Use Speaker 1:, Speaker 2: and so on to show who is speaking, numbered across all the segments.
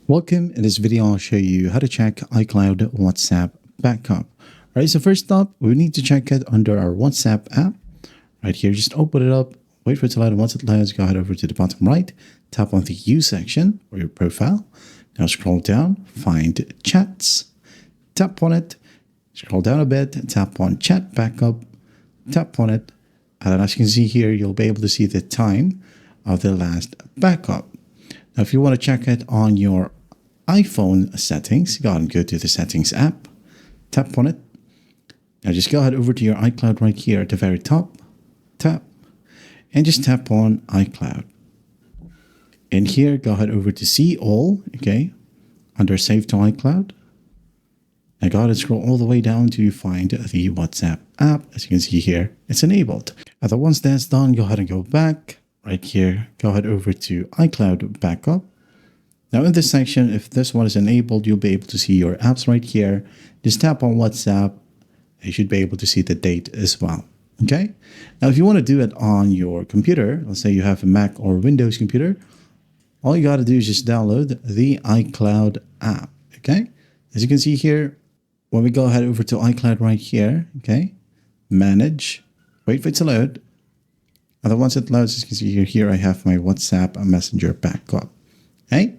Speaker 1: Welcome. In this video, I'll show you how to check iCloud WhatsApp backup. Alright, so first up, we need to check it under our WhatsApp app. Right here, just open it up, wait for it to load, and once it loads, go ahead over to the bottom right, tap on the U section or your profile. Now scroll down, find chats, tap on it, scroll down a bit, tap on chat backup, tap on it, and then as you can see here, you'll be able to see the time of the last backup. Now, if you want to check it on your iPhone settings, go ahead and go to the settings app, tap on it. Now just go ahead over to your iCloud right here at the very top, tap, and just tap on iCloud. In here, go ahead over to see all, okay, under save to iCloud. Now go ahead and scroll all the way down till you find the WhatsApp app. As you can see here, it's enabled. And then once that's done, go ahead and go back. Right here, go ahead over to iCloud Backup. Now in this section, if this one is enabled, you'll be able to see your apps right here. Just tap on WhatsApp. You should be able to see the date as well. Okay. Now, if you want to do it on your computer, let's say you have a Mac or Windows computer, all you got to do is just download the iCloud app. Okay. As you can see here, when we go ahead over to iCloud right here, okay, manage, wait for it to load. And then once it loads, as you can see here I have my WhatsApp Messenger backup. Okay?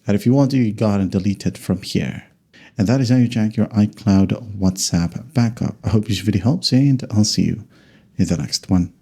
Speaker 1: And if you want to, you go ahead and delete it from here. And that is how you check your iCloud WhatsApp backup. I hope this video helps, and I'll see you in the next one.